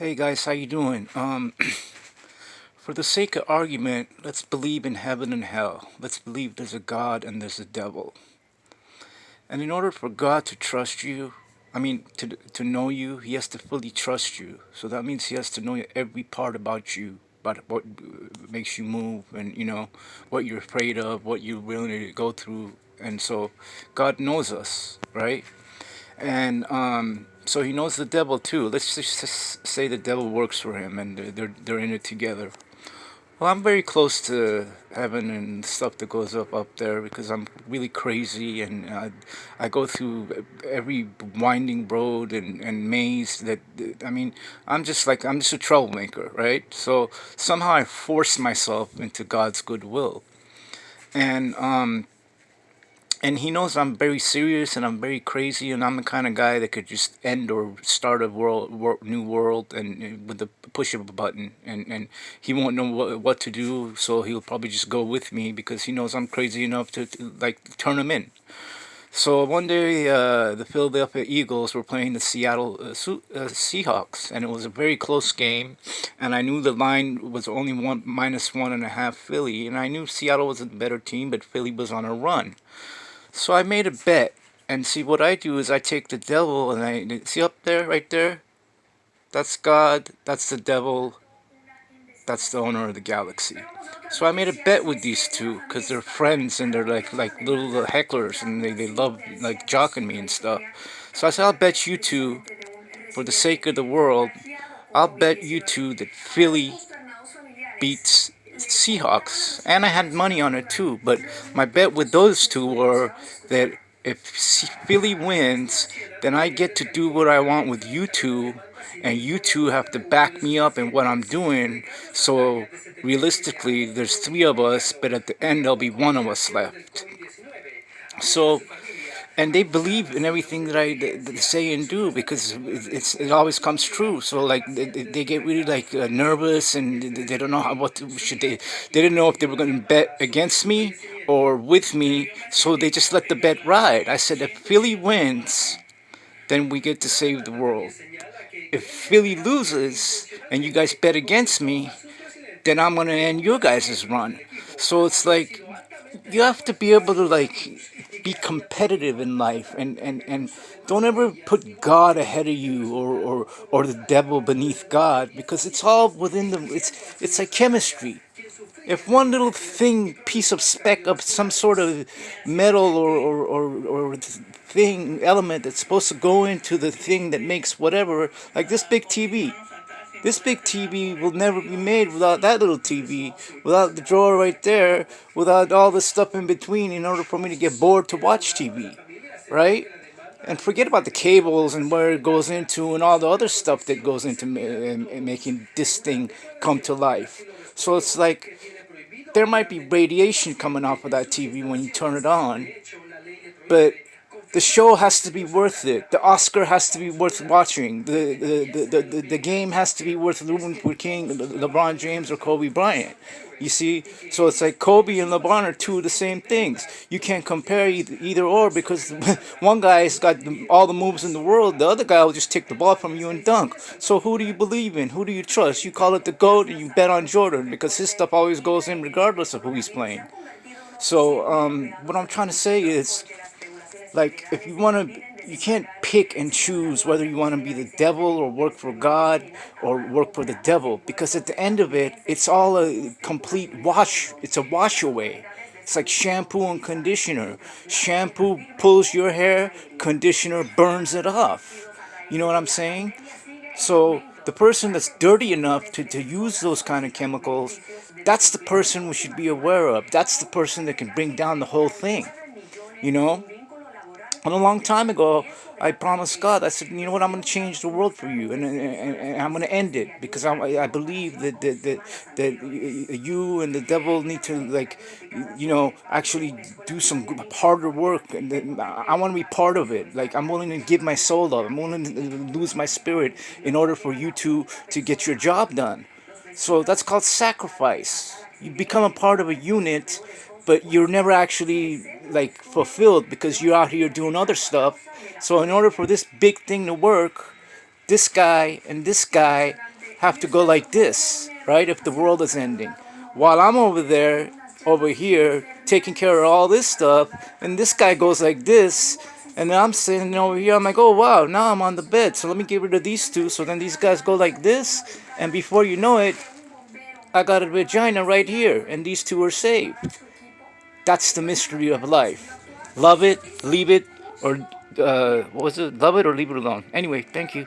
Hey guys, how you doing? For the sake of argument, let's believe in heaven and hell. Let's believe there's a God and there's a devil. And in order for God to trust you, to know you, he has to fully trust you. So that means he has to know every part about you, about what makes you move, and what you're afraid of, what you're willing to go through. And so, God knows us, right? And so he knows the devil too. Let's just say the devil works for him, and they're in it together. Well, I'm very close to heaven and stuff that goes up there because I'm really crazy, and I go through every winding road and maze I'm just a troublemaker, right? So somehow I force myself into God's goodwill, and he knows I'm very serious and I'm very crazy, and I'm the kind of guy that could just end or start a new world, and with the push of a button, and he won't know what to do, so he'll probably just go with me because he knows I'm crazy enough to like turn him in. So one day, the Philadelphia Eagles were playing the Seattle Seahawks, and it was a very close game. And I knew the line was only -1.5 Philly, and I knew Seattle was a better team, but Philly was on a run. So I made a bet, and see what I do is I take the devil and I see up there, right there. That's God. That's the devil. That's the owner of the galaxy. So I made a bet with these two because they're friends and they're like little hecklers, and they love like jocking me and stuff. So I said, I'll bet you two, for the sake of the world, I'll bet you two that Philly beats Seahawks, and I had money on it too. But my bet with those two were that if Philly wins, then I get to do what I want with you two, and you two have to back me up in what I'm doing. So realistically, there's three of us, but at the end there'll be one of us left. So, and they believe in everything that I say and do because it always comes true. So like they get really like nervous, and they don't know should they didn't know if they were going to bet against me or with me, so they just let the bet ride. I said, if Philly wins, then we get to save the world. If Philly loses and you guys bet against me, then I'm going to end your guys' run. So it's like you have to be able to like be competitive in life, and don't ever put God ahead of you, or the devil beneath God, because it's all within the it's like chemistry. If one little thing, piece of speck of some sort of metal or thing element that's supposed to go into the thing that makes whatever, like this big TV will never be made without that little TV, without the drawer right there, without all the stuff in between in order for me to get bored to watch TV, right? And forget about the cables and where it goes into and all the other stuff that goes into making this thing come to life. So it's like there might be radiation coming off of that TV when you turn it on, but the show has to be worth it. The Oscar has to be worth watching. The game has to be worth rooting for King, LeBron James, or Kobe Bryant. You see, so it's like Kobe and LeBron are two of the same things. You can't compare either or, because one guy's got all the moves in the world. The other guy will just take the ball from you and dunk. So who do you believe in? Who do you trust? You call it the GOAT, and you bet on Jordan because his stuff always goes in regardless of who he's playing. So what I'm trying to say is, like, if you want to, you can't pick and choose whether you want to be the devil or work for God or work for the devil, because at the end of it, it's all a complete wash. It's a wash away. It's like shampoo and conditioner. Shampoo pulls your hair, conditioner burns it off. You know what I'm saying? So the person that's dirty enough to use those kind of chemicals, that's the person we should be aware of. That's the person that can bring down the whole thing. You know? And a long time ago, I promised God, I said, you know what, I'm going to change the world for you, and I'm going to end it, because I believe that you and the devil need to, like, actually do some harder work, and I want to be part of it. Like, I'm willing to give my soul up. I'm willing to lose my spirit in order for you to get your job done. So that's called sacrifice. You become a part of a unit, but you're never actually like fulfilled because you're out here doing other stuff. So in order for this big thing to work, this guy and this guy have to go like this, right? If the world is ending. While I'm over here, taking care of all this stuff, and this guy goes like this, and then I'm sitting over here, I'm like, oh wow, now I'm on the bed, so let me get rid of these two, so then these guys go like this, and before you know it, I got a vagina right here, and these two are saved. That's the mystery of life. Love it, leave it, or what was it? Love it or leave it alone. Anyway, thank you.